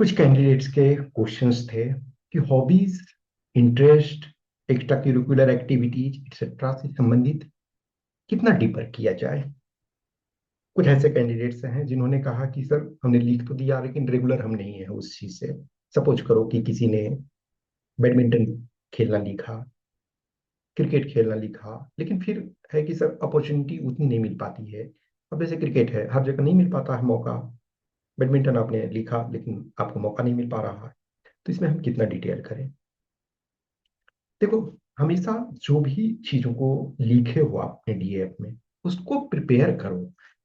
कुछ कैंडिडेट्स के क्वेश्चंस थे कि hobbies, interest, extra curricular activities etcetera से संबंधित कितना डीपर किया जाए। कुछ ऐसे कैंडिडेट्स हैं जिन्होंने कहा कि सर हमने लिख तो दिया लेकिन रेगुलर हम नहीं है उस चीज से। सपोज करो कि किसी ने बैडमिंटन खेलना लिखा, क्रिकेट खेलना लिखा, लेकिन फिर है कि सर अपॉर्चुनिटी उतनी नहीं मिल पाती है। अब जैसे क्रिकेट है, हर जगह नहीं मिल पाता है मौका। बैडमिंटन आपने लिखा लेकिन आपको मौका नहीं मिल पा रहा है। तो इसमें हम कितना डिटेल करें? देखो, हमेशा जो भी चीजों को लिखे हो आपने डीएफ में, उसको प्रिपेयर करो।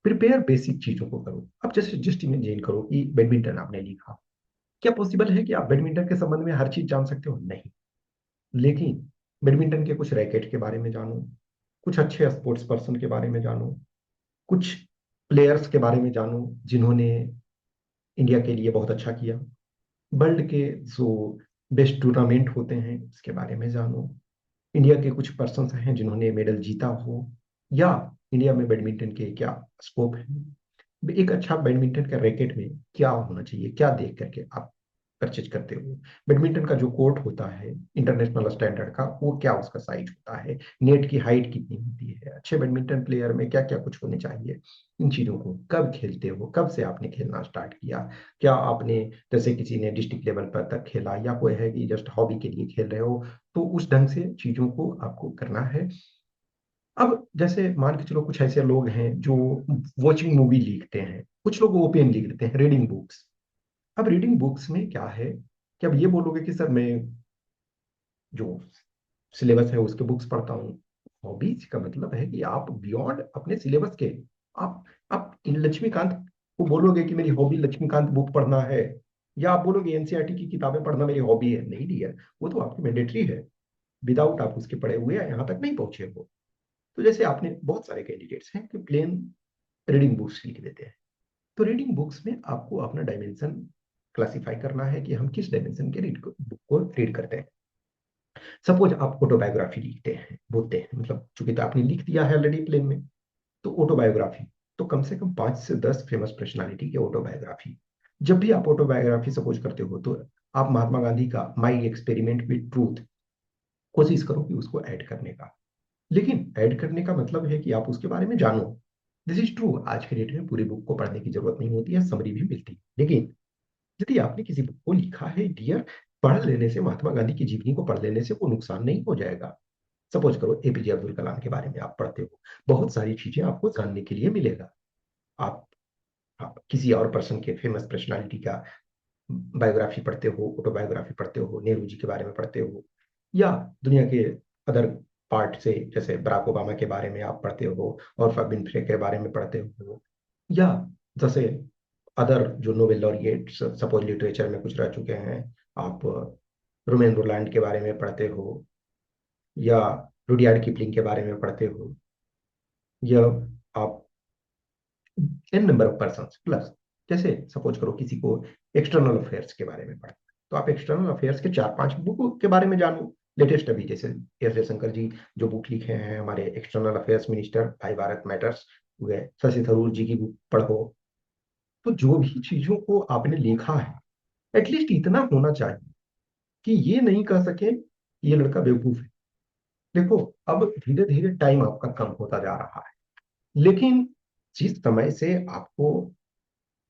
प्रिपेयर बेसिक चीजों को करो। अब जैसे जस्ट इमेजिन करो कि बैडमिंटन आपने लिखा। क्या पॉसिबल है कि आप बैडमिंटन के संबंध में हर चीज जान सकते हो? नहीं। लेकिन बैडमिंटन के कुछ रैकेट के बारे में जानो, कुछ अच्छे स्पोर्ट्स पर्सन के बारे में जानो, कुछ प्लेयर्स के बारे में जानो जिन्होंने इंडिया के लिए बहुत अच्छा किया। वर्ल्ड के जो बेस्ट टूर्नामेंट होते हैं उसके बारे में जानो। इंडिया के कुछ पर्सन हैं जिन्होंने मेडल जीता हो, या इंडिया में बैडमिंटन के क्या स्कोप है। एक अच्छा बैडमिंटन का रैकेट में क्या होना चाहिए, क्या देख करके आप परचेज करते हो। बैडमिंटन का जो कोर्ट होता है इंटरनेशनल स्टैंडर्ड का, वो क्या उसका साइज होता है, नेट की हाइट कितनी होती है, अच्छे बैडमिंटन प्लेयर में क्या क्या कुछ होने चाहिए। इन चीजों को कब खेलते हो, कब से आपने खेलना स्टार्ट किया, क्या आपने जैसे किसी ने डिस्ट्रिक्ट लेवल पर तक खेला या कोई है कि जस्ट हॉबी के लिए खेल रहे हो, तो उस ढंग से चीजों को आपको करना है। अब जैसे मान के चलो कुछ ऐसे लोग हैं जो वॉचिंग मूवी लिखते हैं, कुछ लोग ओपिनियन लिख देते हैं, रीडिंग बुक्स। अब रीडिंग बुक्स में क्या है कि अब ये बोलोगे कि सर मैं जो सिलेबस है उसके बुक्स पढ़ता हूँ। हॉबीज का मतलब है कि आप बियॉन्ड अपने सिलेबस के, आप इन लक्ष्मीकांत को बोलोगे कि मेरी हॉबी लक्ष्मीकांत बुक पढ़ना है, या आप बोलोगे एनसीईआरटी की किताबें पढ़ना मेरी हॉबी है? नहीं डियर, वो तो आपकी मैंडेटरी है। विदाउट आप उसके पढ़े हुए यहाँ तक नहीं पहुंचे हो। तो जैसे आपने बहुत सारे कैंडिडेट्स हैं कि प्लेन रीडिंग बुक्स लिख देते हैं। तो रीडिंग बुक्स में आपको अपना डायमेंशन क्लासिफाई करना है कि हम किस डायमेंशन के रीड बुक को रीड करते हैं। सपोज आप ऑटोबायोग्राफी लिखते हैं, बोलते हैं, मतलब चूंकि तो आपने लिख दिया है ऑलरेडी प्लेन में, तो ऑटोबायोग्राफी, तो कम से कम 5 से 10 फेमस पर्सनालिटी की ऑटोबायोग्राफी। जब भी आप ऑटोबायोग्राफी सपोज करते हो तो आप महात्मा गांधी का माई एक्सपेरिमेंट विद ट्रूथ कोशिश करो कि उसको ऐड करने का। लेकिन ऐड करने का मतलब है कि आप उसके बारे में जानो। दिस इज ट्रू, आज के डेट में पूरी बुक को पढ़ने की जरूरत नहीं होती है, समरी भी मिलती है। लेकिन यदि आपने किसी बुक को लिखा है डियर, पढ़ लेने से, महात्मा गांधी की जीवनी को पढ़ लेने से कोई नुकसान नहीं हो जाएगा। सपोज करो एपीजे अब्दुल कलाम के बारे में आप पढ़ते हो, बहुत सारी चीजें आपको जानने के लिए मिलेगा। आप किसी और पर्सन के फेमस पर्सनालिटी का बायोग्राफी पढ़ते हो, ऑटोबायोग्राफी पढ़ते हो, नेहरू जी के बारे में पढ़ते हो, या दुनिया के अदर पार्ट से जैसे बराक ओबामा के बारे में आप पढ़ते हो और विनफ्रे के बारे में पढ़ते हो, या जैसे अदर जो नोबेल लॉरिएट सपोज लिटरेचर में कुछ रह चुके हैं, आप रोमेन रोलैंड के बारे में पढ़ते हो, या रुडियार्ड किपलिंग के बारे में पढ़ते हो, या आप n number of person plus, जैसे सपोज करो किसी को एक्सटर्नल अफेयर्स के बारे में पढ़ना है, तो आप एक्सटर्नल अफेयर्स के 4-5 बुक के बारे में जानो। लेटेस्ट अभी जैसे एस जयशंकर जी जो बुक लिखे हैं, हमारे एक्सटर्नल अफेयर्स मिनिस्टर, भाई भारत मैटर्स हुए, शशि थरूर जी की बुक पढ़ो। तो जो भी चीजों को आपने लिखा है, एटलीस्ट इतना होना चाहिए कि ये नहीं कह सके कि ये लड़का बेवकूफ है। देखो, अब धीरे धीरे टाइम आपका कम होता जा रहा है, लेकिन जिस समय से आपको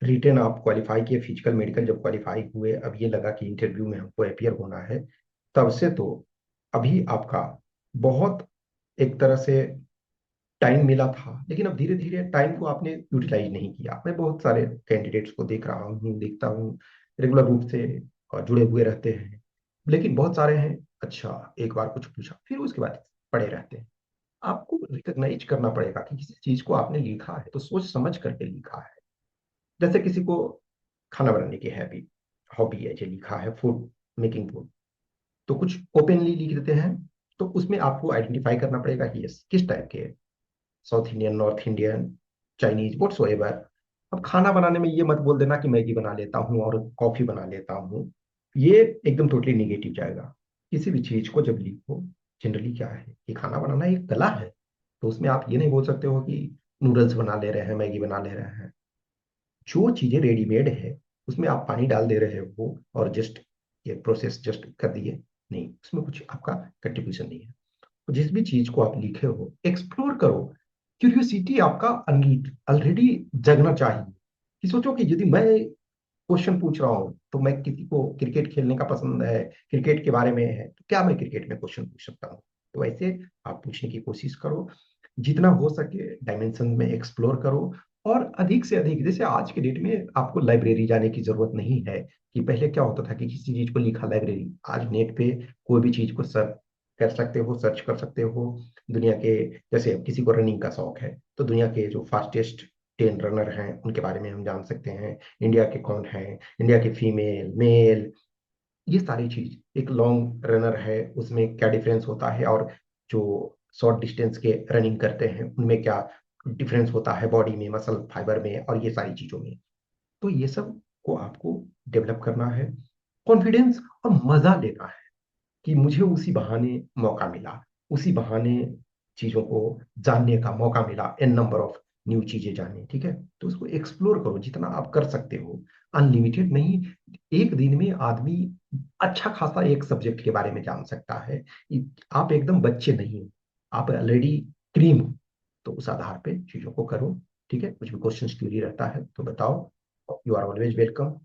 रिटेन आप क्वालिफाई किए, फिजिकल मेडिकल जब क्वालिफाई हुए, अब ये लगा कि इंटरव्यू में हमको अपियर होना है, तब से तो अभी आपका बहुत एक तरह से टाइम मिला था, लेकिन अब धीरे धीरे टाइम को आपने यूटिलाइज नहीं किया। मैं बहुत सारे कैंडिडेट्स को देख रहा हूँ, देखता हूँ, रेगुलर रूप से जुड़े हुए रहते हैं, लेकिन बहुत सारे हैं अच्छा एक बार कुछ पूछा फिर उसके बाद पड़े रहते हैं। आपको रिकॉग्नाइज करना पड़ेगा कि किसी चीज को आपने लिखा है तो सोच समझ करके लिखा है। जैसे किसी को खाना बनाने की हैबिट, हॉबी है, जो लिखा है फूड मेकिंग फूड, तो कुछ ओपनली लिख देते हैं। तो उसमें आपको आइडेंटिफाई करना पड़ेगा कि यस किस टाइप के, south Indian, north Indian, Chinese, whatsoever. अब खाना बनाने में ये मत बोल देना कि मैगी बना लेता हूँ और कॉफी बना लेता हूँ, ये एकदम टोटली निगेटिव जाएगा। किसी भी चीज को जब लिखो, जनरली क्या है कि खाना बनाना एक कला है, तो उसमें आप ये नहीं बोल सकते हो कि नूडल्स बना ले रहे हैं, मैगी बना ले रहे हैं। जो चीजें रेडीमेड है उसमें आप पानी डाल दे रहे हो और जस्ट ये प्रोसेस जस्ट कर दिए, नहीं, उसमें कुछ आपका कंट्रीब्यूशन नहीं है। तो जिस भी चीज को आप लिखे हो एक्सप्लोर करो। क्यूरियोसिटी आपका ऑलरेडी जगना चाहिए। कि सोचो कि यदि मैं क्वेश्चन पूछ रहा हूँ तो मैं किसी को क्रिकेट खेलने का पसंद है, क्रिकेट के बारे में है, तो क्या मैं क्रिकेट में क्वेश्चन पूछ सकता हूँ? तो ऐसे आप पूछने की कोशिश करो, जितना हो सके डायमेंशन में एक्सप्लोर करो। और अधिक से अधिक, जैसे आज के डेट में आपको लाइब्रेरी जाने की जरूरत नहीं है। कि पहले क्या होता था कि किसी चीज को लिखा लाइब्रेरी, आज नेट पे कोई भी चीज को सर्च कर सकते हो, सर्च कर सकते हो। दुनिया के, जैसे अब किसी को रनिंग का शौक है तो दुनिया के जो फास्टेस्ट 10 रनर हैं उनके बारे में हम जान सकते हैं। इंडिया के कौन है, इंडिया के फीमेल मेल, ये सारी चीज। एक लॉन्ग रनर है उसमें क्या डिफरेंस होता है, और जो शॉर्ट डिस्टेंस के रनिंग करते हैं उनमें क्या डिफरेंस होता है बॉडी में, मसल फाइबर में, और ये सारी चीजों में। तो ये सब को आपको डेवलप करना है, कॉन्फिडेंस और मजा लेना है। कि मुझे उसी बहाने मौका मिला, उसी बहाने चीजों को जानने का मौका मिला, एन नंबर ऑफ न्यू चीजें जानने, ठीक है। तो उसको एक्सप्लोर करो जितना आप कर सकते हो, अनलिमिटेड नहीं। एक दिन में आदमी अच्छा खासा एक सब्जेक्ट के बारे में जान सकता है। आप एकदम बच्चे नहीं हो, आप ऑलरेडी क्रीम हो। तो उस आधार पे चीजों को करो, ठीक है। कुछ भी क्वेश्चन क्यूरी रहता है तो बताओ, यू आर ऑलवेज वेलकम।